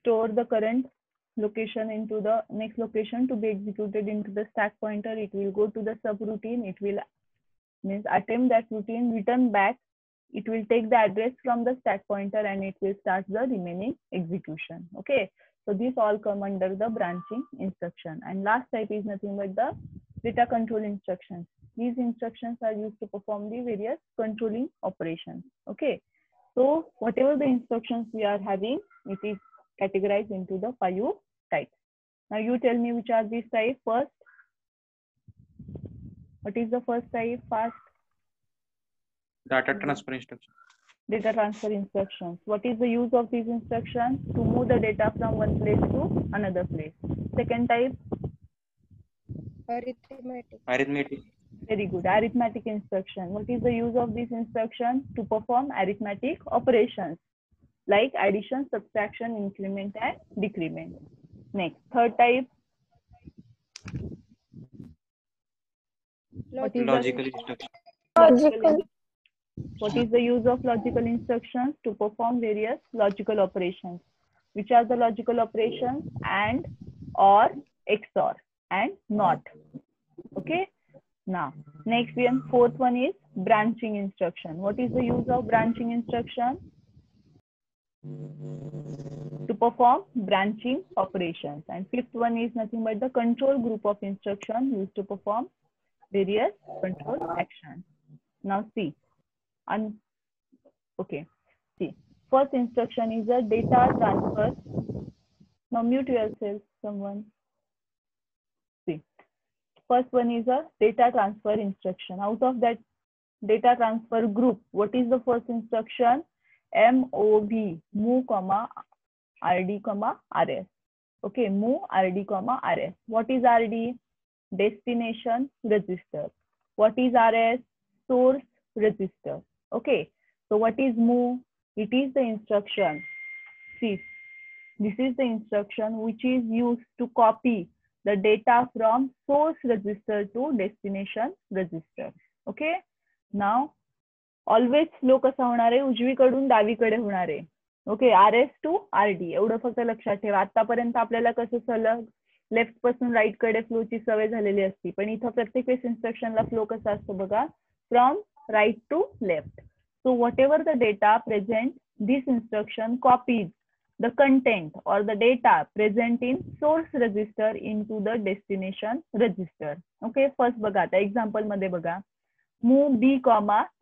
store the current location into the next location to be executed into the stack pointer. It will go to the subroutine. It will means attempt that routine, return back. It will take the address from the stack pointer and it will start the remaining execution. Okay, so these all come under the branching instruction. And last type is nothing but the data control instructions. These instructions are used to perform the various controlling operations. Okay, so whatever the instructions we are having, it is categorized into the 5 types. Now you tell me which are these types first. What is the first type? Fast. Data transfer instruction. Data transfer instructions. What is the use of these instructions? To move the data from one place to another place. Second type? Arithmetic. Very good. Arithmetic instruction. What is the use of this instruction? To perform arithmetic operations like addition, subtraction, increment, and decrement. Next, third type. What is Logical instruction. Logical. What is the use of logical instructions? To perform various logical operations. Which are the logical operations? And, or, XOR, and not. Okay. Now, next one, fourth one is branching instruction. What is the use of branching instruction? To perform branching operations. And fifth one is nothing but the control group of instruction used to perform various control actions. Now see. Okay. See. First instruction is a data transfer. Now mute yourself, someone. See. First one is a data transfer instruction. Out of that data transfer group, what is the first instruction? MOV, move, RD, RS. Okay, move, RD, RS. What is RD? Destination register. What is RS? Source register. Okay, so what is move? It is the instruction. See, this is the instruction which is used to copy the data from source register to destination register. Okay, now always flow कसा होणार आहे? उजवीकडून डावीकडे होणार आहे. Okay, RS to RD एवढं फक्त लक्षात ठेवा. आतापर्यंत आपल्याला कसं सलग लेफ्ट पासून राईट कडे फ्लोची सवय झालेली असती, पण इथं प्रत्येक वेळेस इन्स्ट्रक्शनला फ्लो कसा असतो बघा, from right to left. So whatever the data present, this instruction copies the content or the data present in source register into the destination register. Okay, first बघा आता एक्झाम्पल मध्ये बघा, move B,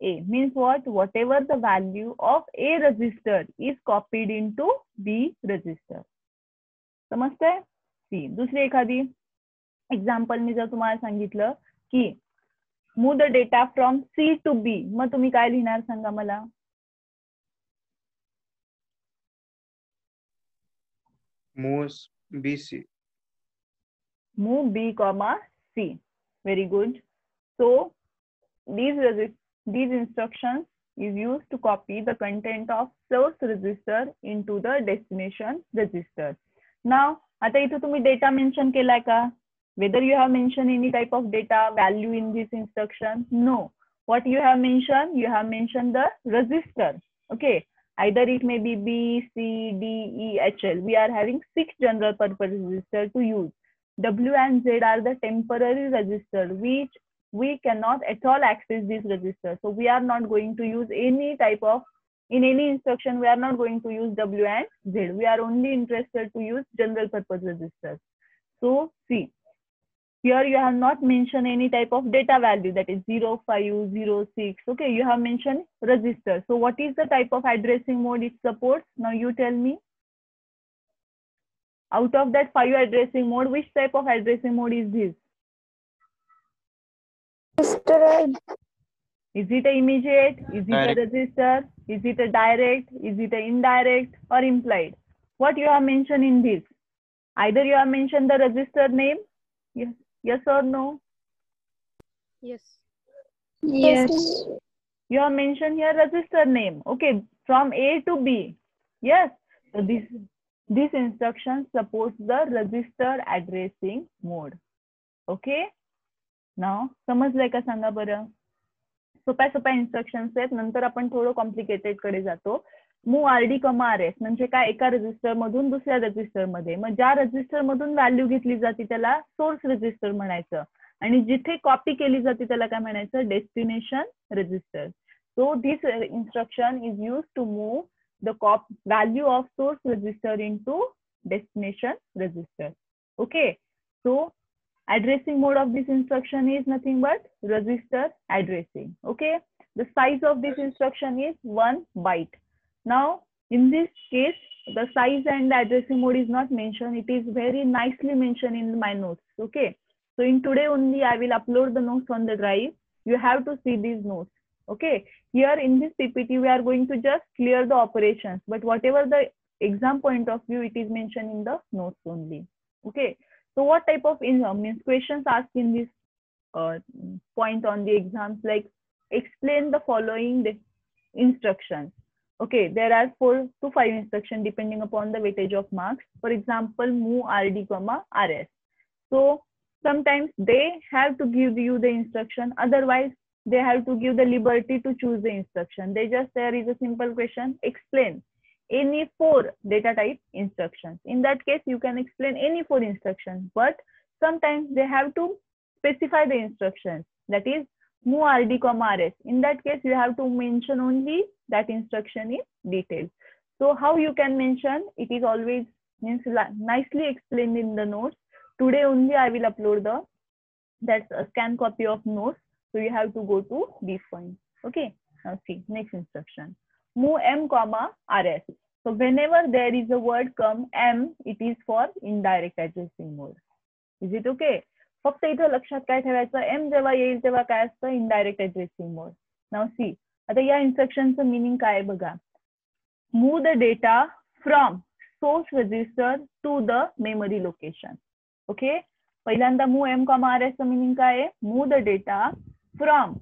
A means what? Whatever the value of A register is copied into B register. समजतंय? सी दुसरी एखादी example मी जर तुम्हाला सांगितलं की move the data from C to B, मग तुम्ही काय लिहिणार सांगा मला? Moves BC. Move B, C. Very good. So these instructions is used to copy the content of source register into the destination register. Now, आता इथे तुम्ही data mention केलाय का? Whether you have mentioned any type of data value in this instruction? No. What you have mentioned? You have mentioned the register. Okay. Either it may be B, C, D, E, H, L. We are having 6 general purpose registers to use. W and Z are the temporary registers which we cannot at all access these registers. So we are not going to use any type of, in any instruction, we are not going to use W and Z. We are only interested to use general purpose registers. So see, here you have not mentioned any type of data value, that is 0, 5, 0, 6. Okay, you have mentioned register. So what is the type of addressing mode it supports? Now you tell me. Out of that 5 addressing mode, which type of addressing mode is this? Is it a immediate? Is it a register? Is it a direct? Is it a indirect or implied? What you have mentioned in this? Either you have mentioned the register name. Yes or no? Yes. Yes. You have mentioned here register name. Okay, from A to B. Yes. So this instruction supports the register addressing mode. Okay. Now समजलंय का सांगा बरं? सोप्या सोप्या instructions आहेत. नंतर आपण थोडं complicated कडे जातो. मूव RD, RS म्हणजे काय, एका रजिस्टर मधून दुसऱ्या रजिस्टर मध्ये. मग ज्या रजिस्टर मधून व्हॅल्यू घेतली जाते त्याला सोर्स रजिस्टर म्हणायचं आणि जिथे कॉपी केली जाते त्याला काय म्हणायचं, destination register. So this instruction is use to move the value of source register into destination register. Okay, so addressing mode of this instruction is nothing but register addressing. Okay, the size of this instruction is 1 byte. Now in this case the size and the addressing mode is not mentioned, it is very nicely mentioned in my notes. Okay, so in today only I will upload the notes on the drive. You have to see these notes. Okay, here in this PPT we are going to just clear the operations, but whatever the exam point of view, it is mentioned in the notes only. Okay, so what type of means questions asked in this point on the exams, like explain the following instructions. Okay, there are 4 to 5 instructions depending upon the weightage of marks. For example, move RD, RS. So sometimes they have to give you the instruction, otherwise they have to give the liberty to choose the instruction. There is a simple question, explain any 4 data type instructions. In that case you can explain any 4 instructions, but sometimes they have to specify the instructions, that is move RD, RS. In that case you have to mention only that instruction in detail. So how you can mention, it is always means nicely explained in the notes. Today only I will upload that's a scan copy of notes. So you have to go to these points. Okay, now see next instruction, move M, RS. So whenever there is a word come M, it is for indirect addressing mode. Is it okay? फक्त इथं लक्षात काय ठेवायचं, M जेव्हा येईल तेव्हा काय असतं, indirect addressing mode. Now see, आता या इन्स्ट्रक्शनचं मिनिंग काय बघा, move the data from source register to the memory location. Okay, पहिल्यांदा मूव M, RS चं मिनिंग काय आहे, move the data from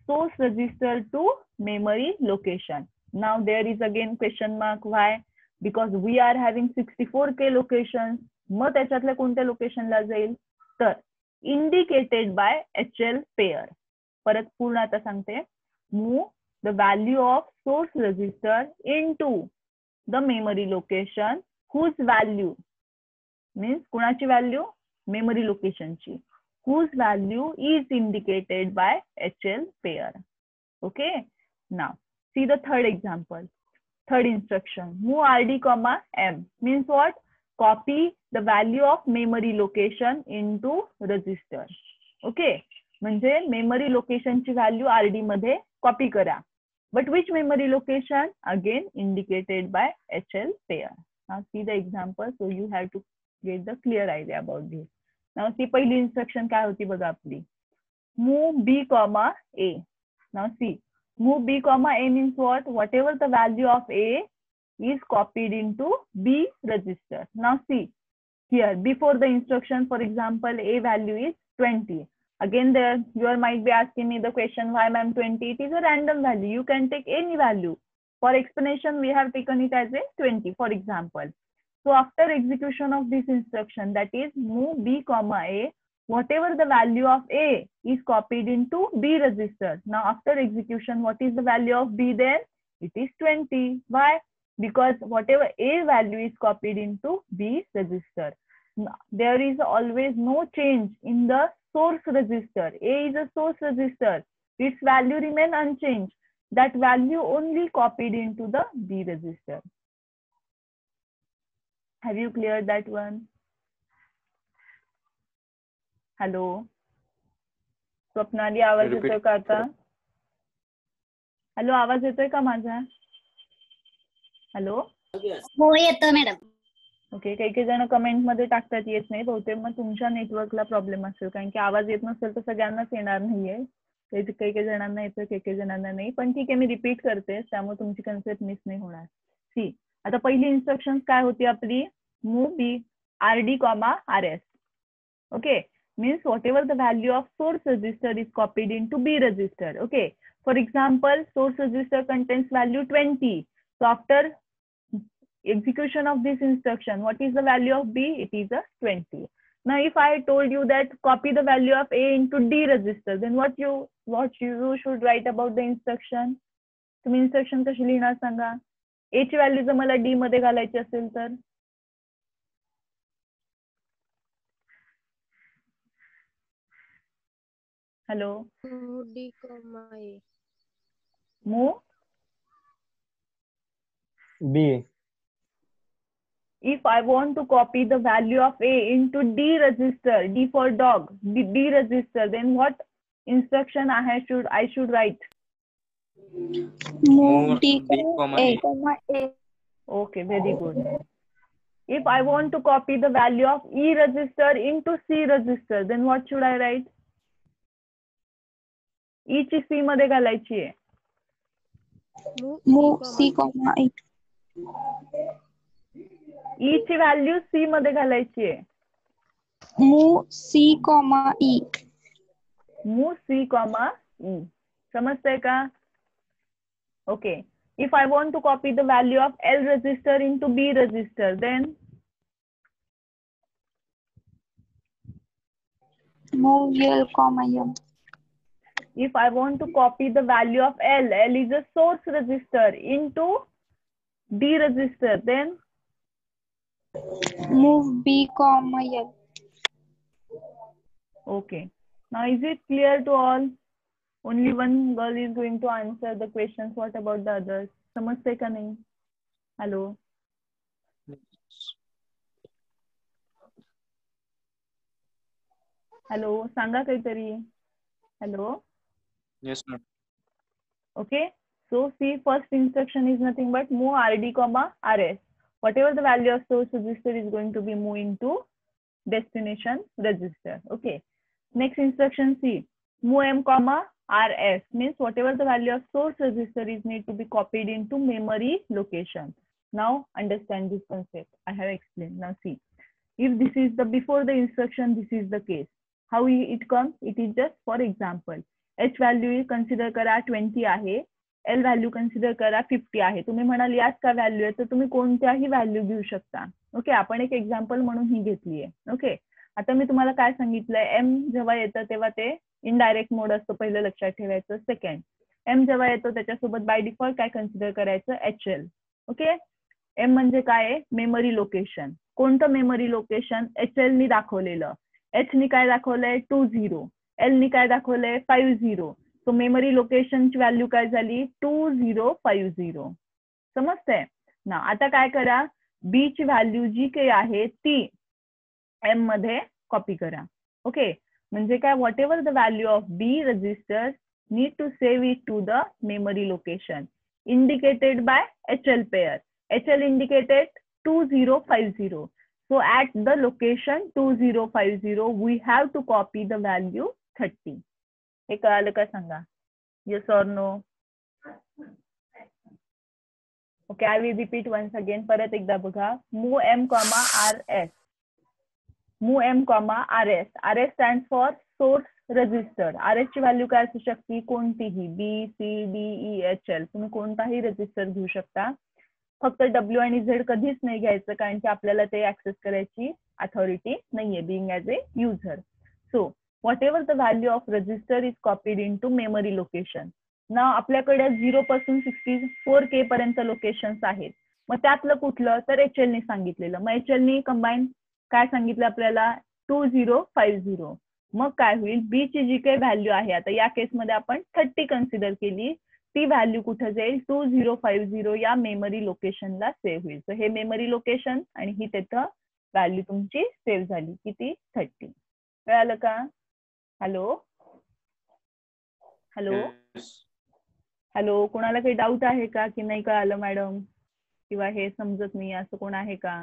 source register to memory location. Now there is again question mark, why, because we are having 64K location. मग त्याच्यातल्या कोणत्या लोकेशनला जाईल, तर indicated by HL pair. परत पूर्ण आता सांगते, move the value of source register into the memory location whose value means कुणाची व्हॅल्यू, मेमरी लोकेशनची, whose value is indicated by HL pair. Okay, now see the third example, third instruction, move RD, M means what, copy the value of memory location into register. Okay, म्हणजे memory लोकेशनची value RD मध्ये copy करा. But which memory location? Again indicated by HL pair. Now see the example, so you have to get the clear idea about this. Now see पहिली instruction काय होती बघा आपली, move B, A. Now see, move B, A means what, whatever the value of A is copied into B register. Now see here, before the instruction, for example, A value is 20. Again there you might be asking me the question, why ma'am 20? It is a random value, you can take any value. For explanation we have taken it as a 20 for example. So after execution of this instruction, that is move B, A, whatever the value of A is copied into B register. Now after execution, what is the value of B then? It is 20. Why? Because whatever A value is copied into B register. There is always no change in the source register. A is a source register. Its value remain unchanged. That value only copied into the B register. Have you cleared that one? Hello. Swapnali आवाज येतोय का आता? Hello, आवाज येतोय का माझा? Hello, हो येतो मॅडम. ओके, काही जण कमेंट मध्ये टाकतात येत नाही, बहुतेक मग तुमच्या नेटवर्कला प्रॉब्लेम असेल, कारण की आवाज येत नसेल तर सगळ्यांनाच येणार नाहीये. काही जणांना येतं, काही जणांना नाही, पण ठीक आहे मी रिपीट करते, त्यामुळे तुमची कन्सेप्ट मिस नाही होणार. सी, आता पहिली इन्स्ट्रक्शन काय होती आपली, move B RD, RS. Okay, means whatever the value of source register is copied into B register. Okay, for example, source register contains value 20. So after execution of this instruction, what is the value of B? It is a 20. Now if I told you that copy the value of A into D register, then what you should write about the instruction? तुम्ही instruction कशी लिहिणार सांगा? ए ची value जर मला D मध्ये घालायची असेल तर hello D, A. Move B. If I want to copy the value of A into D register, D for dog, D register, then what instruction I should write? Move D, comma A. Okay, very good. If I want to copy the value of E register into C register, then what should I write? E ची C मध्ये घालायची आहे. Move C, A. E ची value C मध्ये घालायची आहे. Move C, E. Move C, E. समजतंय का? Okay. If I want to copy the value of L register into B register, then Move L, M. if I want to copy the value of L is a source register into D register, then Move B, L. okay. Now is it clear to all? Only one girl is going to answer the questions. What about the others? समजते का नहीं? Hello. Hello. सांगा काहीतरी. Hello. Yes, ma'am. Okay. So see, first instruction is nothing but move RD, RS. Whatever the value of source register is going to be moving to destination register. Okay. Next instruction C. Move M, RS means whatever the value of source register is need to be copied into memory location. Now understand this concept. I have explained. Now see. If this is the before the instruction, this is the case. How it comes? It is just for example. H value consider करा 20 आहे. L value consider करा 50 आहे. तुम्ही म्हणाल याच का value आहे तर तुम्ही कोणत्याही व्हॅल्यू घेऊ शकता. ओके, आपण एक एक्झाम्पल म्हणून ही घेतली आहे. ओके, आता मी तुम्हाला काय सांगितलंय, एम जेव्हा येतं तेव्हा ते इनडायरेक्ट मोड असतो, पहिलं लक्षात ठेवायचं. सेकंड, एम जेव्हा येतो त्याच्यासोबत बाय डिफॉल्ट काय कन्सिडर करायचं, HL. ओके, एम म्हणजे काय, मेमरी लोकेशन. कोणतं मेमरी लोकेशन, HL नी दाखवलेलं. एच नी काय दाखवलंय 20, एल नी काय दाखवलंय 50. तो मेमरी लोकेशनची व्हॅल्यू काय झाली 2050. समजतंय ना? आता काय करा, बी ची व्हॅल्यू जी काही आहे ती एम मध्ये कॉपी करा. ओके, म्हणजे काय, whatever the value of B register need to save it to the memory location indicated by HL pair. HL indicated 2050. So at the location 2050 we have to copy the value 30. हे कळालं का सांगा? Yes or no? Okay, I will repeat once again. परत एकदा बघा. Move M, RS. Move M, RS. RS stands for source register. RS ची value काय असू शकते, कोणतीही, B, C, D, E, H, L. तुम्ही कोणताही रजिस्टर घेऊ शकता. फक्त W आणि Z कधीच नाही घ्यायचं, कारण की आपल्याला ते ऍक्सेस करायची अथॉरिटी नाहीये, being as a user. So whatever the value of register is copied in to memory location. ना आपल्याकडे 0 पासून 64K पर्यंत लोकेशन्स आहेत. मग त्यातलं कुठलं, तर HL ने सांगितलेलं. मग HL ने कंबाईन काय सांगितलं आपल्याला, 2050. मग काय होईल, बी ची जी काही व्हॅल्यू आहे, आता या केसमध्ये आपण 30 कन्सिडर केली, ती व्हॅल्यू कुठं जाईल, 2050 या मेमरी लोकेशनला सेव्ह होईल. तर हे मेमरी लोकेशन आणि ही तिथं व्हॅल्यू तुमची सेव्ह झाली, किती, 30. कळालं का? Hello hello Yes. हॅलो, कोणाला काही डाऊट आहे का, की नाही कळालं मॅडम, किंवा हे समजत नाही असं कोण आहे का?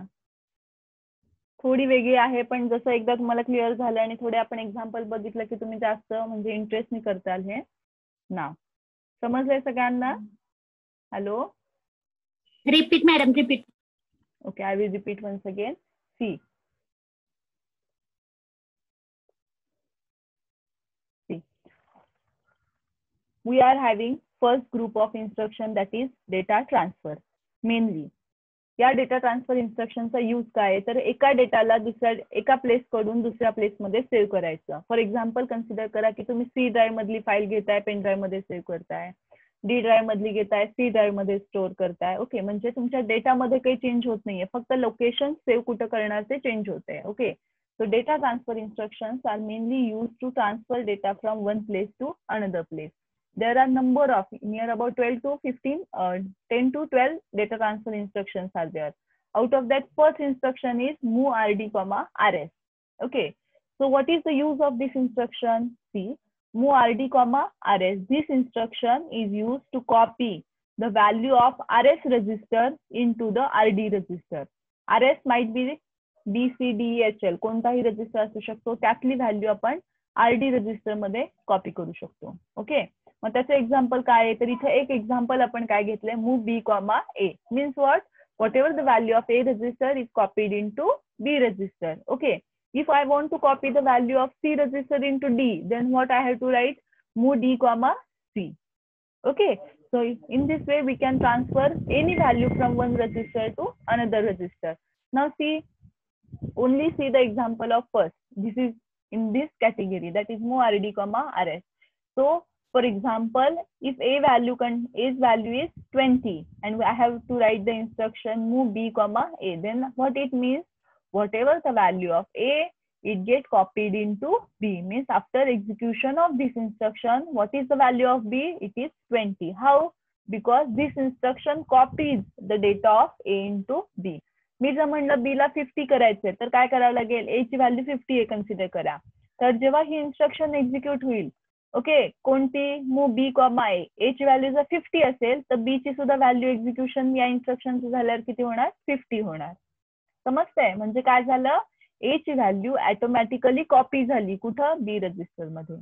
थोडी वेगळी आहे, पण जसं एकदा तुम्हाला क्लिअर झालं आणि थोडे आपण एक्झाम्पल बघितलं की तुम्ही जास्त म्हणजे इंटरेस्टने करताल हे ना. समजलंय सगळ्यांना? Hello, repeat madam, repeat. okay, I will repeat once again. See, we are having first group of instruction, that is data transfer. Mainly या डेटा ट्रान्सफर इन्स्ट्रक्शनचा यूज काय आहे, तर एका डेटाला एका प्लेस कडून दुसऱ्या प्लेस मध्ये सेव्ह करायचं. फॉर एक्झाम्पल कन्सिडर करा की तुम्ही C ड्राईव्ह मधली फाईल घेताय, पेन ड्राईव्ह मध्ये सेव्ह करताय. डी ड्राईव्ह मधली घेताय, सी ड्राईव्ह मध्ये स्टोअर करताय. ओके, म्हणजे तुमच्या डेटामध्ये काही चेंज होत नाहीये, फक्त लोकेशन सेव्ह कुठं करणार ते चेंज होते. Okay, so data transfer instructions are mainly use to transfer data from one place to another place. There are number of near about 12 to 15, 10 to 12 data transfer instructions are there. Out of that, first instruction is move rd, rs. Okay, so what is the use of this instruction? See, move rd, rs. This instruction is used to copy the value of rs register into the rd register. rs might be b c d e h l, कोणताही register असू शकतो, त्यातली value आपण rd register मध्ये copy करू शकतो. Okay, मग त्याचं example काय आहे, तर इथे एक एक्झाम्पल आपण काय घेतलंय, move B comma A. Means whatever the value of A register is copied in to B register. Okay, if I want to copy the value of C register into D, then what I have to write? Move D, C. Okay, so in this way we can transfer any value from one register to another register. Now see, only see the example of first. This is in this category, that is move rd, rs. So for example, if A's value is 20 and I have to write the instruction move B, A, then what it means? Whatever the value of A, it get copied into B. Means after execution of this instruction, what is the value of B? It is 20. How? Because this instruction copies the data of A into B. मी जर म्हणलं B ला 50 करायचंय तर काय करावं लागेल, A ची value 50 आहे consider करा. तर जेव्हा ही इन्स्ट्रक्शन एक्झिक्यूट होईल, ओके, कोणती मूव बी, ए, ए ची व्हॅल्यू जर 50 असेल तर बी ची सुद्धा व्हॅल्यू एक्झिक्युशन या इन्स्ट्रक्शन झाल्यावर किती होणार, 50 होणार. समजतंय? म्हणजे काय झालं, ए ची व्हॅल्यू ऑटोमॅटिकली कॉपी झाली कुठं, बी रजिस्टर मध्ये.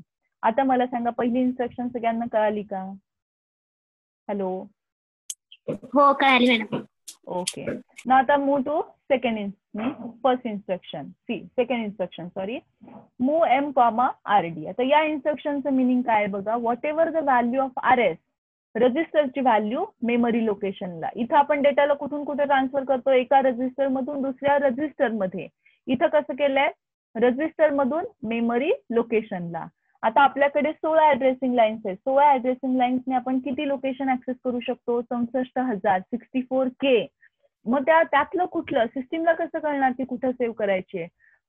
आता मला सांगा, पहिली इन्स्ट्रक्शन सगळ्यांना कळाली का? हॅलो, हो कळाली मॅडम. ओके, ना आता move to first instruction, second instruction sorry, move M, rd. आता या इन्स्ट्रक्शनचं मिनिंग काय बघा, whatever the value of rs रजिस्टरची व्हॅल्यू मेमरी लोकेशनला. इथं आपण डेटाला कुठून कुठे ट्रान्सफर करतो, एका रजिस्टर मधून दुसऱ्या रजिस्टर मध्ये. इथं कसं केलंय, रजिस्टर मधून मेमरी लोकेशनला. आता आपल्याकडे 16 ऍड्रेसिंग लाईन्स आहेत. 16 ऍड्रेसिंग लाईन्सने आपण किती लोकेशन ऍक्सेस करू शकतो, 64,000, 64K. मग त्यातलं कुठलं सिस्टीमला कसं कळणार की कुठं सेव्ह करायची?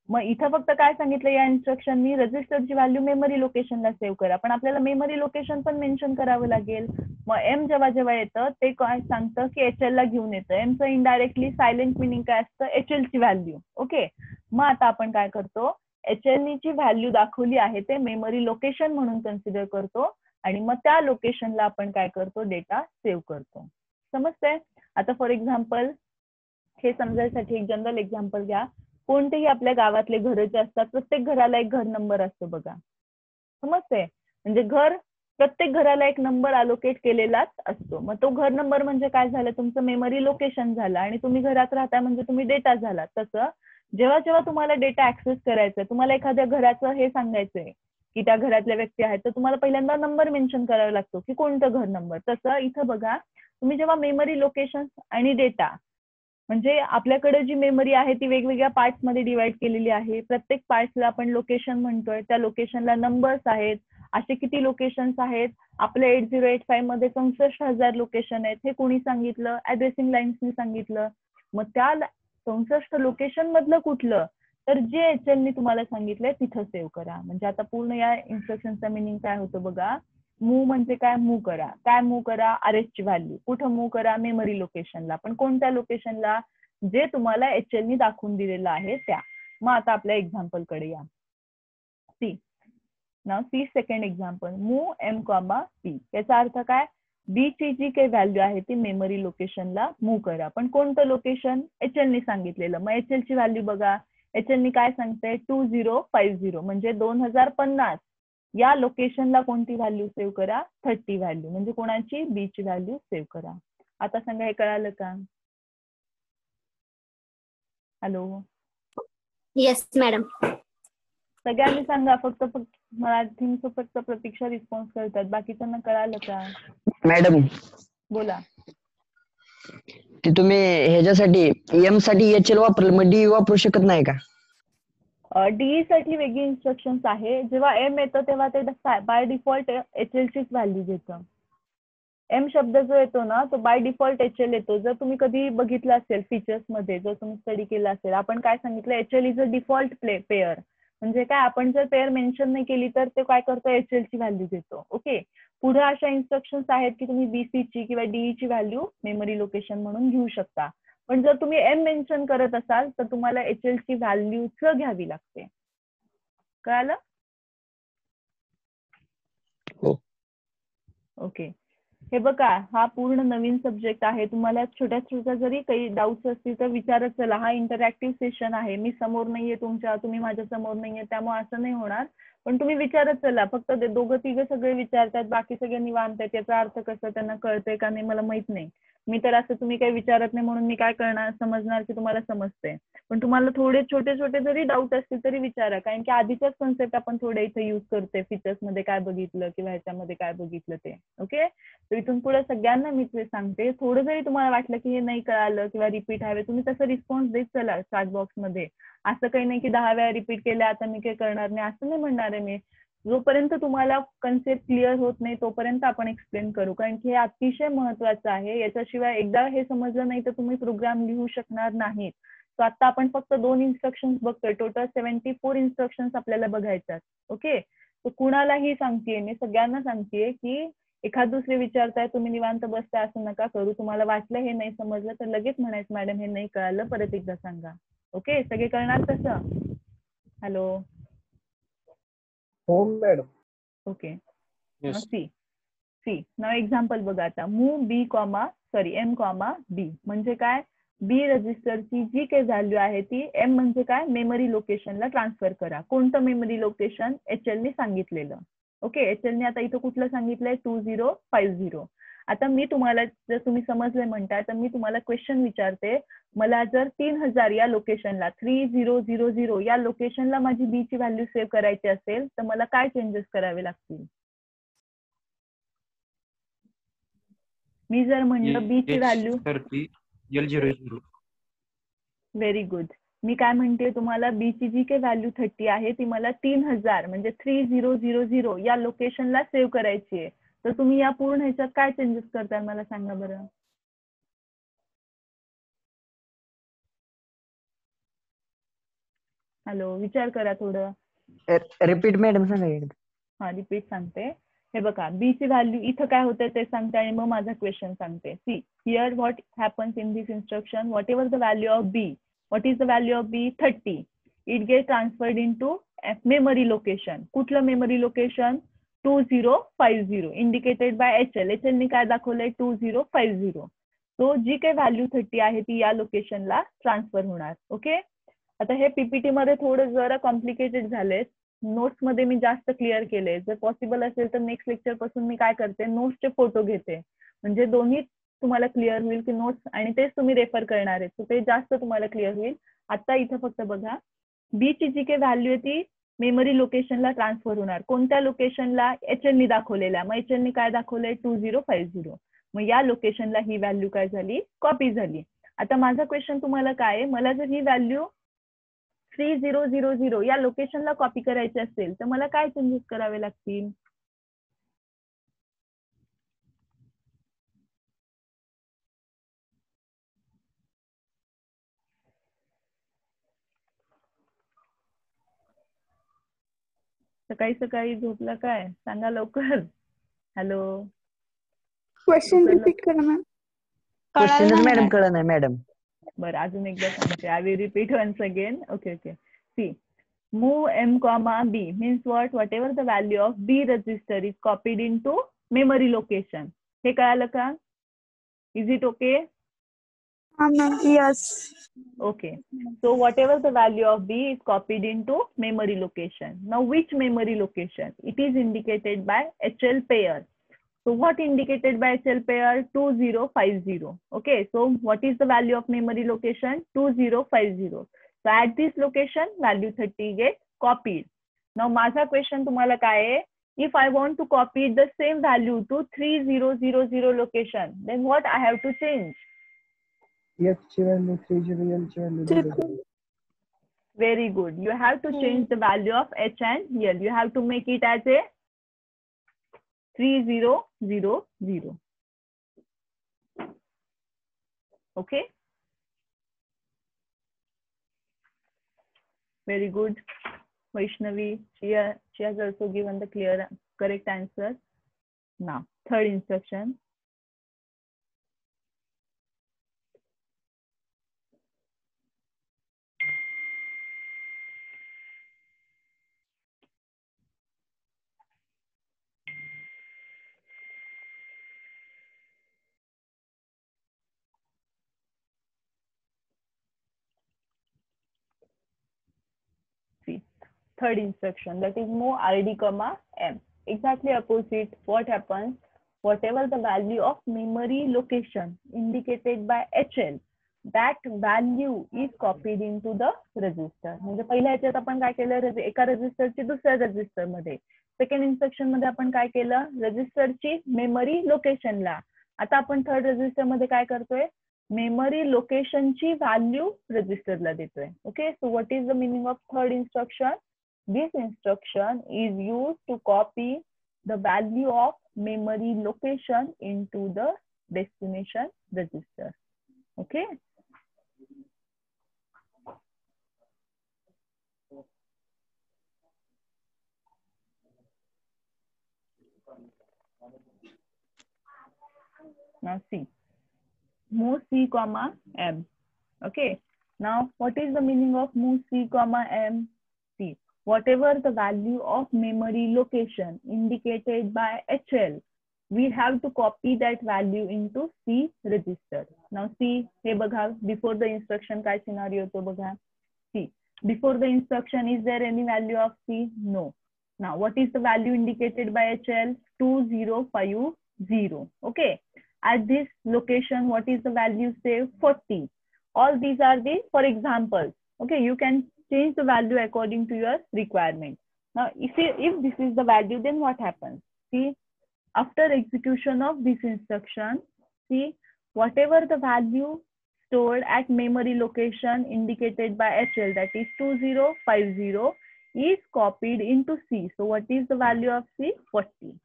मग इथं फक्त काय सांगितलं या इन्स्ट्रक्शननी, रजिस्टरची व्हॅल्यू मेमरी लोकेशनला सेव्ह करा. पण आपल्याला मेमरी लोकेशन पण मेन्शन करावं लागेल. मग एम जेव्हा येतं ते काय सांगतं की HL ला घेऊन येतं. एमचं इनडायरेक्टली सायलेंट मिनिंग काय असतं, HL ची व्हॅल्यू. ओके, मग आता आपण काय करतो, HL ची व्हॅल्यू दाखवली आहे ते मेमरी लोकेशन म्हणून कन्सिडर करतो आणि मग त्या लोकेशनला आपण काय करतो, डेटा सेव्ह करतो. समजतंय? आता फॉर एक्झाम्पल, हे समजायसाठी एक जनरल एक्झाम्पल घ्या. कोणतेही आपल्या गावातले घर जे असतात, प्रत्येक घराला एक घर नंबर असतो बघा. समजतंय? म्हणजे प्रत्येक घराला एक नंबर अलोकेट केलेलाच असतो. मग तो घर नंबर म्हणजे काय झालं, तुमचं मेमरी लोकेशन झालं आणि तुम्ही घरात राहता म्हणजे तुम्ही डेटा झाला. तसं जेव्हा जेव्हा तुम्हाला डेटा ऍक्सेस करायचा, तुम्हाला एखाद्या घराचं हे सांगायचंय की त्या घरातल्या व्यक्ती आहेत, तर तुम्हाला पहिल्यांदा नंबर मेन्शन करावा लागतो की कोणतं घर नंबर. तसं इथं बघा, तुम्ही जेव्हा मेमरी लोकेशन आणि डेटा, म्हणजे आपल्याकडे जी मेमरी आहे ती वेगवेगळ्या पार्ट्स मध्ये डिवाइड केलेली आहे. प्रत्येक पार्ट्सला आपण लोकेशन म्हणतोय, त्या लोकेशनला नंबर्स आहेत. असे किती लोकेशन्स आहेत आपल्या 8085 मध्ये, 64,000 लोकेशन आहेत. हे कोणी सांगितलं, ऍड्रेसिंग लाईन्सनी सांगितलं. मग त्या 64 लोकेशन मधलं कुठलं, तर जे HL नी तुम्हाला सांगितलंय तिथं सेव्ह करा. म्हणजे आता पूर्ण या इन्स्ट्रक्शनचा मिनिंग काय होतं बघा, मूव म्हणजे काय, मूव करा. काय मूव करा, RS ची व्हॅल्यू. कुठं मूव करा, मेमरी लोकेशनला. पण कोणत्या लोकेशनला, जे तुम्हाला HL नी दाखवून दिलेलं आहे त्या. मग आता आपल्या एक्झाम्पल कडे या. See second example, move M, P. याचा अर्थ काय, बी ची जी काही व्हॅल्यू आहे ती मेमरी लोकेशनला मूव करा. पण कोणतं लोकेशन, HL नी सांगितलेलं. मग HL ची व्हॅल्यू बघा, HL नी काय सांगते, 2050 म्हणजे 2050. या लोकेशनला कोणती व्हॅल्यू सेव्ह करा, 30 व्हॅल्यू. म्हणजे कोणाची, बी ची व्हॅल्यू सेव्ह करा. आता सांगा, हे कळालं का? Hello, yes madam. सगळ्यांनी सांगा, फक्त मला फक्त प्रतीक्षा रिस्पॉन्स करतात, बाकीच्यांना कळालं का? मॅडम बोला. ते तुम्ही ह्याच्यासाठी एम साठी HL वापरलं, मग डी वापरू शकत नाही का? डीई साठी वेगळी इन्स्ट्रक्शन्स आहे. जेव्हा एम येतं तेव्हा ते बाय डिफॉल्ट HL चीच व्हॅल्यू घेतं. एम शब्द जो येतो ना तो बाय डिफॉल्ट HL येतो. जर तुम्ही कधी बघितलं असेल फीचर्स मध्ये, जर तुम्ही स्टडी केला असेल, आपण काय सांगितलं, HL is a default pair. म्हणजे काय, आपण जर पेअर मेन्शन नाही केली तर ते काय करतो, HL ची व्हॅल्यू देतो. ओके, पुढे अशा इन्स्ट्रक्शन्स आहेत की तुम्ही BC ची किंवा DE ची व्हॅल्यू मेमरी लोकेशन म्हणून घेऊ शकता. पण जर तुम्ही एम मेन्शन करत असाल तर तुम्हाला HL ची व्हॅल्यूच घ्यावी लागते. कळालं? हो. ओके, हे बघा, हा पूर्ण नवीन सब्जेक्ट आहे. तुम्हाला छोट्या छोट्या जरी काही डाऊट्स असतील तर विचारत चला. हा इंटरॅक्टिव्ह सेशन आहे. मी समोर नाहीये तुमच्या, तुम्ही माझ्या समोर नाहीये, त्यामुळे असं नाही होणार. पण तुम्ही विचारत चला. फक्त दोघं तिघं सगळे विचारतात, बाकी सगळे निवांत आहेत. याचा अर्थ कसं, त्यांना कळतंय का नाही मला माहित नाही. मी तर असं तुम्ही काही विचारत नाही म्हणून मी काय करणार, समजणार की तुम्हाला समजतंय. पण तुम्हाला थोडे छोटे छोटे जरी डाऊट असतील तरी विचारा, कारण की आधीच्याच कन्सेप्ट आपण थोडे इथे युज करते. फीचर्स मध्ये काय बघितलं किंवा ह्याच्यामध्ये काय बघितलं ते. ओके, तर इथून पुढे सगळ्यांना मी ते सांगते. थोडं जरी तुम्हाला वाटलं की हे नाही कळालं किंवा रिपीट हवे, तुम्ही तसं रिस्पॉन्स देत चला चॅट बॉक्स मध्ये. असं काही नाही की 10 वेळा रिपीट केल्या आता मी काही करणार नाही, असं नाही म्हणणार आहे मी. जोपर्यंत तुम्हाला कन्सेप्ट क्लिअर होत नाही तोपर्यंत आपण एक्सप्लेन करू, कारण की हे अतिशय महत्वाचं आहे. याच्याशिवाय एकदा हे समजलं नाही तर तुम्ही प्रोग्राम लिहू शकणार नाहीत. सो आता आपण फक्त 2 इन्स्ट्रक्शन्स बघतोय. टोटल 74 इन्स्ट्रक्शन्स आपल्याला बघायच्यात. ओके, तर कुणालाही सांगतेय मी, सगळ्यांना सांगतेय की एखाद दुसरे विचारताय, तुम्ही निवांत बसताय असं नका करू. तुम्हाला वाटलं हे नाही समजलं तर लगेच म्हणायचं मॅडम हे नाही कळालं, परत एकदा सांगा. ओके, सगळे कळणार तसं? हॅलो, हो madam. Okay, Yes. See now example बघा आता. Move B comma M comma B म्हणजे काय, बी रजिस्टरची जी काही व्हॅल्यू आहे ती एम म्हणजे काय, मेमरी लोकेशनला ट्रान्सफर करा. कोणतं मेमरी लोकेशन, HL ने सांगितलेलं. ओके, HL ने आता इथं कुठलं सांगितलंय, 2050. आता मी तुम्हाला, जर तुम्ही समजले म्हणताय तर मी तुम्हाला क्वेश्चन विचारते. मला जर 3000 या लोकेशनला, 3000 या लोकेशनला माझी बी ची व्हॅल्यू सेव्ह करायची असेल तर मला काय चेंजेस करावे लागतील? मी जर म्हणलं बी ची व्हॅल्यू, L00. Very good. मी काय म्हणते तुम्हाला, बी ची जी काही व्हॅल्यू 30 आहे ती मला 3000 म्हणजे 3000 या लोकेशनला सेव्ह करायची आहे. तर तुम्ही या पूर्ण ह्याच्यात काय चेंजेस करताय मला सांगा बरं. हॅलो, विचार करा थोडं. रिपीट मॅडम सांगा एकदा. हा, रिपीट सांगते. हे बघा, बी ची व्हॅल्यू इथं काय होते ते सांगते आणि मग माझा क्वेश्चन सांगते. See here what happens in this instruction, whatever the value of B, what is the value of B, 30, it get transferred in to memory location. कुठलं memory location, 2050 indicated by HL. HL ने काय दाखवलंय, 2050. तो जी काही value 30 आहे ती या लोकेशनला ट्रान्सफर होणार. ओके, आता हे पीपीटी मध्ये थोडं जरा कॉम्प्लिकेटेड झाले. नोट्स मध्ये मी जास्त क्लिअर केले. जर पॉसिबल असेल तर नेक्स्ट लेक्चर पासून मी काय करते, नोट्सचे फोटो घेते, म्हणजे दोन्ही तुम्हाला क्लिअर होईल की नोट्स आणि तेच तुम्ही रेफर करणार आहेत, तर ते जास्त तुम्हाला क्लिअर होईल. आता इथं फक्त बघा, बी ची जी काही व्हॅल्यू आहे ती मेमरी लोकेशनला ट्रान्सफर होणार. कोणत्या लोकेशनला, HL ने दाखवलेल्या. मग HL ने काय दाखवलंय, 2050. मग या लोकेशनला ही व्हॅल्यू काय झाली, कॉपी झाली. आता माझा क्वेश्चन तुम्हाला काय आहे, मला जर ही व्हॅल्यू 3000 या लोकेशनला कॉपी करायची असेल तर मला काय चेंजेस करावे लागतील? सकाळी सकाळी झोपला काय, सांगा लवकर. हॅलो, क्वेश्चन रिपीट करा मॅम. क्वेश्चनच मॅडम कळलं नाही मॅडम. बरं, अजून एकदा सांगते. I will repeat once again. Okay okay, see move m comma b means what, whatever the value of b register is copied into memory location. हे कळालं का? Is it okay? Yes. Okay, so whatever the value of b is copied into memory location. Now which memory location? It is indicated by HL pair. So what indicated by HL pair? 2050. Okay, so what is the value of memory location? 2050. So at this location value 30 gets copied. Now माझा question तुम्हाला काय आहे? If I want to copy the same value to 3000 location, then what I have to change? F ची value 30, L ची value 0. Very good. You have to change the value of H and L. You have to make it as a 3000. Okay. Very good. Vaishnavi, she has also given the correct answer. Now, third instruction. See, third instruction, that is move RD comma M. Exactly opposite. What happens? Whatever the value of memory location indicated by HL, that value is copied into the register. म्हणजे पहिल्या ह्याच्यात आपण काय केलं, एका रजिस्टरची दुसऱ्या register मध्ये. Second instruction मध्ये आपण काय केलं, रजिस्टरची मेमरी लोकेशनला. आता आपण थर्ड रजिस्टर मध्ये काय करतोय, मेमरी लोकेशनची व्हॅल्यू रजिस्टरला देतोय. Okay, so what is the meaning of third instruction? This instruction is used to copy the value of memory location into the destination register. Okay. Now see, move C comma M. Okay. Now what is the meaning of move C comma M? See, whatever the value of memory location indicated by HL, we have to copy that value into C register. Now see, हे बघा, before the instruction काय scenario तो बघा. See, before the instruction, is there any value of C? No. Now, what is the value indicated by HL? 2050. Okay. At this location, what is the value saved? 40. All these are the, for examples. Okay, you can change the value according to your requirement. Now, if this is the value, then what happens? See, after execution of this instruction, see, whatever the value stored at memory location indicated by HL, that is 2050, is copied into C. So, what is the value of C? 40.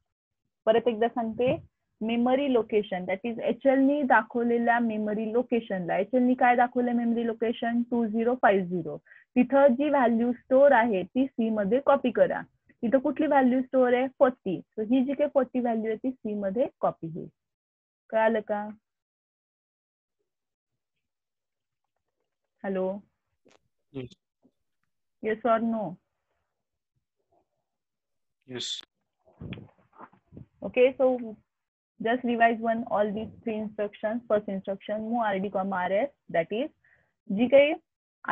परत एकदा सांगते, memory location, that is HL नी दाखवलेल्या memory लोकेशनला, HL नी काय दाखवलं memory location? 2050. तिथं जी value store आहे ती C मध्ये कॉपी करा. तिथं कुठली व्हॅल्यू स्टोर आहे? 40. सो ही जी काही 40 व्हॅल्यू आहे ती C मध्ये कॉपी होईल. कळालं का? Hello, yes or no? Yes. Okay, so just revise all these three instructions. First instruction, move RD comma RS, that is जी काही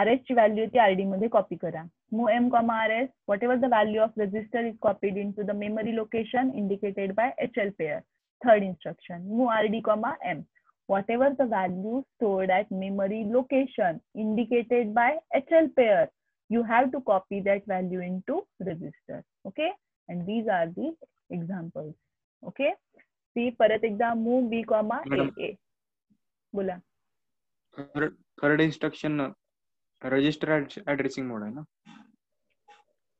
RS ची व्हॅल्यू ती RD मध्ये कॉपी करा. Move M comma RS, whatever the value of register is copied into the memory location indicated by HL pair. Third instruction, move RD comma M, whatever the value stored at memory location indicated by HL pair, you have to copy that value into register. Okay, and these are the examples. Okay, see, परत एकदा move B comma A. बोला. Third instruction register addressing mode आहे ना?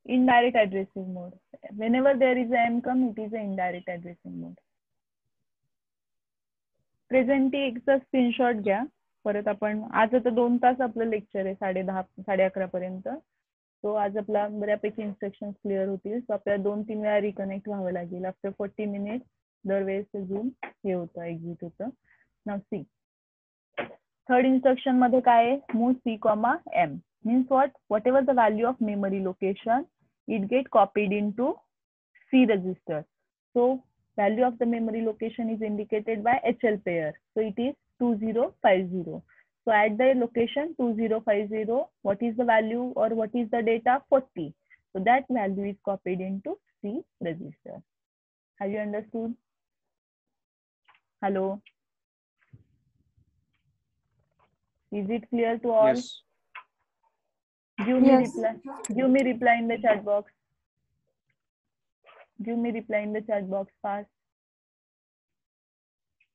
Indirect addressing mode. Whenever there is a M come, it is a indirect addressing mode. प्रेझेंटी एकचा screenshot घ्या. परत आपण आज आता 2 तास आपलं लेक्चर आहे, 10:30 11:30 पर्यंत. सो आज आपला बऱ्यापैकी इन्स्ट्रक्शन क्लिअर होतील. सो आपल्याला 2-3 वेळा रिकनेक्ट व्हावं लागेल. आफ्टर 40 मिनिट्स दरवेळेस झूम हे होतं, एक्झिट होतं. नाव सी, थर्ड इन्स्ट्रक्शन मध्ये काय आहे? Move C comma M means what? Whatever the value of memory location, it get copied into C register. So value of the memory location is indicated by HL pair. So it is 2050. So at the location 2050, what is the value or what is the data? 40. So that value is copied into C register. Have you understood? Hello? Is it clear to all? Yes. Give me Yes. reply. Give me reply in the chat box. Give me reply in the chat box fast.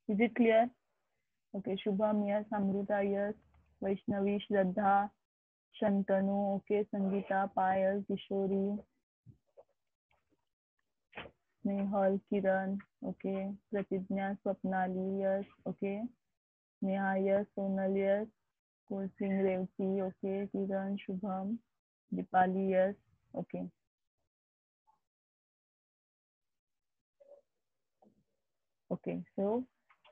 Is it clear? Okay, Shubham, yes. Amruta, yes. Vaishnavi, Shraddha, Shantanu, okay. Sangeeta, Payal, Kishori, Nehal, Kiran, okay. Pratijna, Swapnali, yes. Okay. Neha, yes. Sonal, yes. Kulsing, Revati, okay. Kiran, Shubham, Dipali, yes. Okay. Okay, so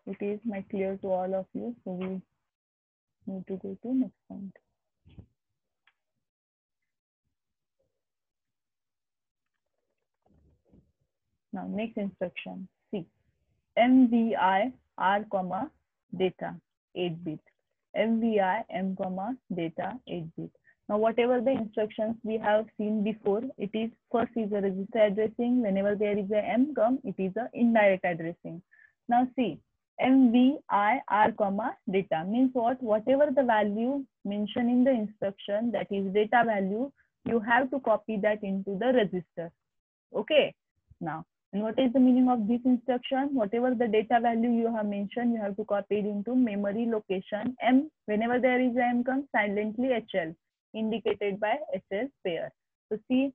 it is my clear to all of you. So we need to go to next point. Now next instruction. See, MVI R comma data 8-bit. MVI M comma data 8-bit. Now whatever the instructions we have seen before, it is first is a register addressing. Whenever there is a M come, it is a indirect addressing. Now see, MVI R comma data means what? Whatever the value mentioned in the instruction, that is data value, you have to copy that into the register. Okay. Now, and what is the meaning of this instruction? Whatever the data value you have mentioned, you have to copy it into memory location M. Whenever there is a M comes, silently HL, indicated by HL pair. So see,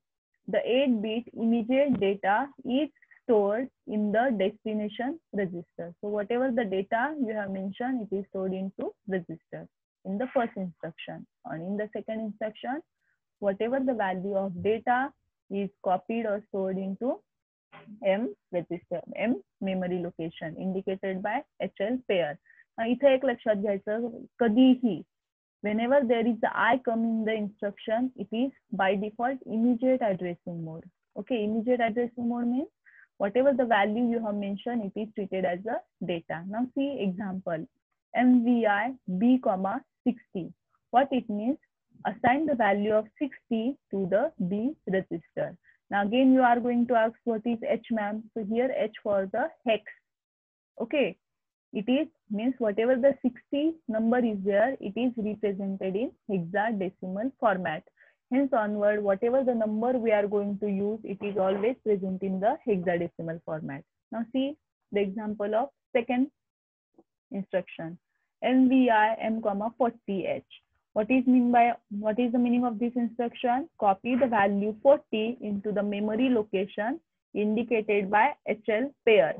the 8-bit immediate data is stored in the destination register. So whatever the data you have mentioned, it is stored into register in the first instruction. And in the second instruction, whatever the value of data is copied or stored into M register, M memory location, indicated by HL pair. Now इथे एक लक्षात घ्यायचं, कधीही whenever there is the I come in the instruction, it is by default immediate addressing mode. Okay, immediate addressing mode means whatever the value you have mentioned, it is treated as a data. Now see example, MVI B comma 60. What it means? Assign the value of 60 to the B register. Now again you are going to ask what is H, ma'am? So here H for the hex. Okay, it is means whatever the 60 number is there, it is represented in hexadecimal format. Hence onward, whatever the number we are going to use, it is always present in the hexadecimal format. Now see the example of second instruction, MVI M comma 40H. What is the meaning of this instruction? Copy the value 40 into the memory location indicated by HL pair.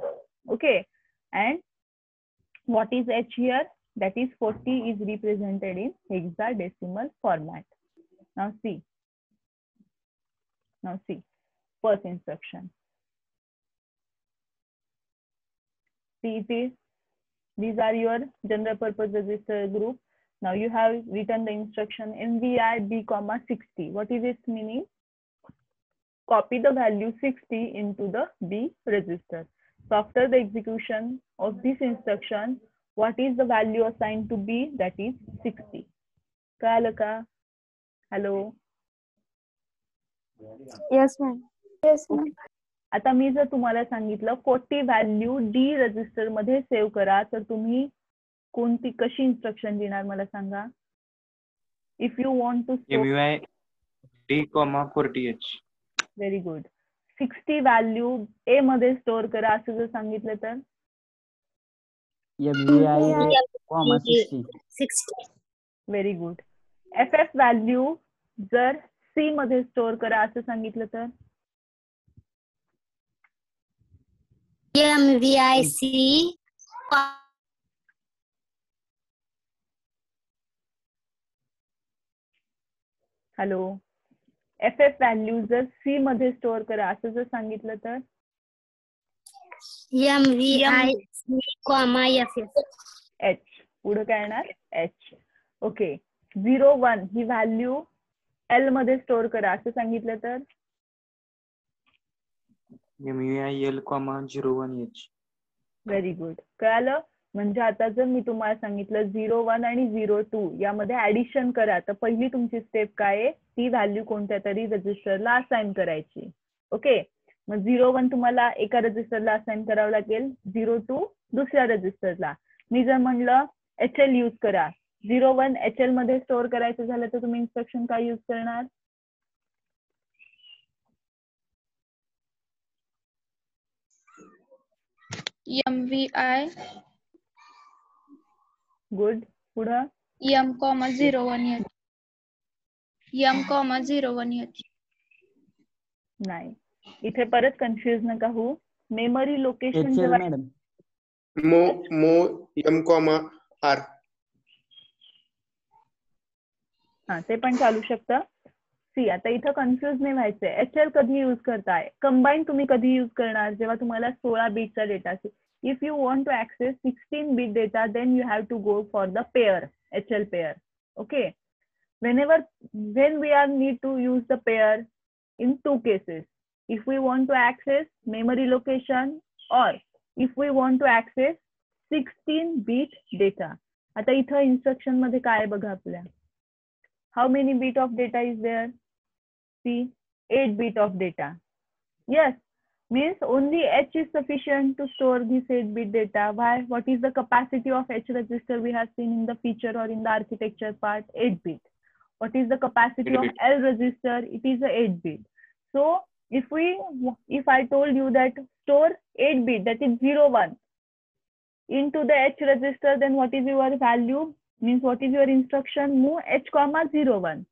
Okay, and what is H here? That is 40 is represented in hexadecimal format. Now see first instruction. See, these are your general purpose register group. Now you have written the instruction MVI B comma 60. What is its meaning? Copy the value 60 into the B register. So after the execution of this instruction, what is the value assigned to B? That is 60. कळालं का? Hello. Yes, ma'am. Yes, ma'am. आता मी जर तुम्हाला सांगितलं 40 value D register मध्ये save करा, तर तुम्ही कोणती कशी इन्स्ट्रक्शन देणार मला सांगा? If you want to MUI D, 40H. Very good. 60 value A मध्ये स्टोअर करा असं जर सांगितलं तर comma 60. Very good. FF value जर सी मध्ये स्टोअर करा असं सांगितलं तर MVIC हॅलो. FF व्हॅल्यू जर सी मध्ये स्टोअर करा असं जर सांगितलं तर MVIC comma FF. एच. पुढे काय येणार? एच. ओके. 01 ही व्हॅल्यू एल मध्ये स्टोअर करा असं सांगितलं तर MUI L, 01H. Very good. कळालं? म्हणजे आता जर मी तुम्हाला सांगितलं 01 आणि 02 यामध्ये ऍडिशन करा, तर पहिली तुमची स्टेप काय आहे? ती व्हॅल्यू कोणत्या तरी रजिस्टरला असाइन करायची. ओके, मग 01 तुम्हाला एका रजिस्टरला असाइन करावं लागेल, 02 दुसऱ्या रजिस्टरला. मी जर म्हणलं HL यूज करा, 01 HL मध्ये स्टोअर करायचं झालं तर तुम्ही इन्स्ट्रक्शन काय यूज करणार? MVI good. पुढं M, 01H. M, 01H. नाही, इथे परत कन्फ्युज नका होऊ. मेमरी लोकेशन जेव्हा मॅडम मो M, R. हा ते पण चालू शकतं. सी आता इथं कन्फ्युज नाही व्हायचंय. HL कधी यूज करताय, कंबाईन तुम्ही कधी यूज करणार, जेव्हा तुम्हाला 16 बीटचा डेटा असेल. If you want to access 16 bit data then you have to go for the pair, HL pair. Okay, when we are need to use the pair in two cases, if we want to access memory location or if we want to access 16 bit data. आता इथं instruction मध्ये काय बघा आपल्या, how many bit of data is there? See, 8 bit of data. Yes, means only H is sufficient to store this 8 bit data. Why? What is the capacity of H register we have seen in the feature or in the architecture part? 8 bit. What is the capacity 8 of bit. L register? It is a 8 bit. So if I told you that store 8 bit, that is 0 1 into the H register, then what is your value? Means what is your instruction? Move H comma 0 1.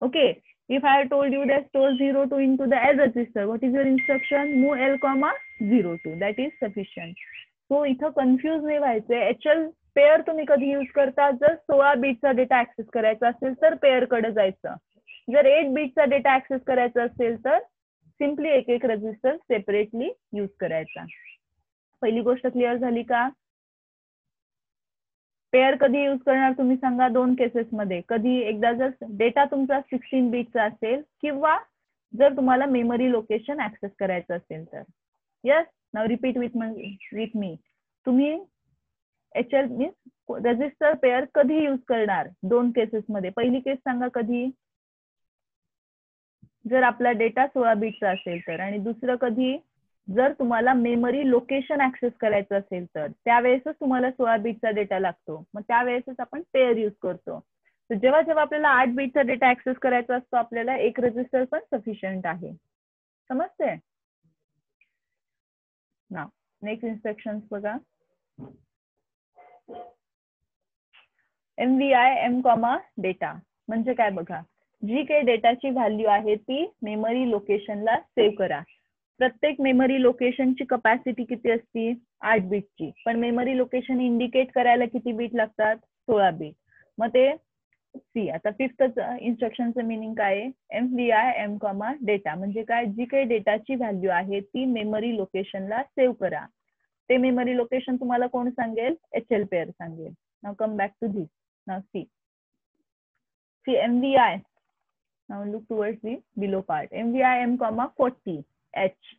Okay. If I told you that store 0 2 into the L register, what is your instruction? Move L comma 0 2. That is sufficient. So इथं confuse नाही व्हायचंय. HL pair तुम्ही कधी use करता, जर 16 बीटचा data access करायचा असेल तर पेअर कडे जायचं. जर 8 बीटचा डेटा ऍक्सेस करायचा असेल तर सिम्पली एक एक रजिस्टर सेपरेटली यूज करायचा. पहिली गोष्ट क्लिअर झाली का? पेअर कधी यूज करणार तुम्ही सांगा. 2 केसेस मध्ये. कधी, एकदा जर डेटा तुमचा 16 बीटचा असेल किंवा जर तुम्हाला मेमरी लोकेशन ऍक्सेस करायचं असेल तर. Yes, now repeat with me. तुम्ही HL मीन्स रजिस्टर पेअर कधी यूज करणार 2 केसेस मध्ये. पहिली केस सांगा कधी, जर आपला डेटा 16 बीटचा असेल तर, आणि दुसरं कधी, जर तुम्हाला मेमरी लोकेशन ऍक्सेस करायचं असेल तर त्यावेळेसच तुम्हाला 16 बीटचा डेटा लागतो. मग त्यावेळेसच आपण पेअर यूज करतो. तर जेव्हा जेव्हा आपल्याला 8 बीटचा डेटा ऍक्सेस करायचा असतो आपल्याला एक रजिस्टर पण सफिशियंट आहे. समजते ना? नेक्स्ट इन्स्ट्रक्शन बघा. MVI M कॉमा डेटा म्हणजे काय बघा. जी काही डेटाची व्हॅल्यू आहे ती मेमरी लोकेशनला सेव्ह करा. प्रत्येक मेमरी लोकेशनची कपॅसिटी किती असते? 8 बीटची. पण मेमरी लोकेशन इंडिकेट करायला किती बीट लागतात? 16 बीट. मग ते सी आता 5th इन्स्ट्रक्शनचं मिनिंग काय आहे? MVI M कॉमा डेटा म्हणजे काय, जी काही डेटाची व्हॅल्यू आहे ती मेमरी लोकेशनला सेव्ह करा. ते मेमरी लोकेशन तुम्हाला कोण सांगेल? HL पेअर सांगेल. Now come back to this. Now C MVI. Now look towards the below part. MVI M comma 40 H.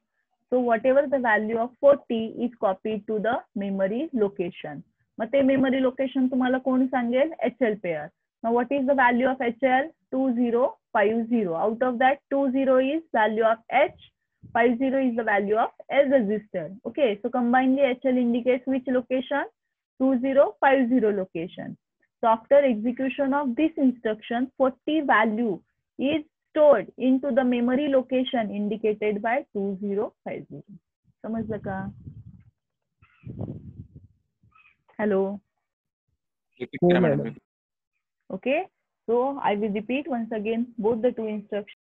So whatever the value of 40 is copied to the memory location. मग ते memory location तुम्हाला कोण सांगेल? HL pair. Now what is the value of HL? 2050. Out of that 20 is value of H, 50 is the value of L register. Okay, so combinedly HL indicates which location? 2050 location. So after execution of this instruction, 40 value is stored into the memory location indicated by 2050. समजलं का? Hello. Repeat करा madam. Okay, so I will repeat once again both the two instructions.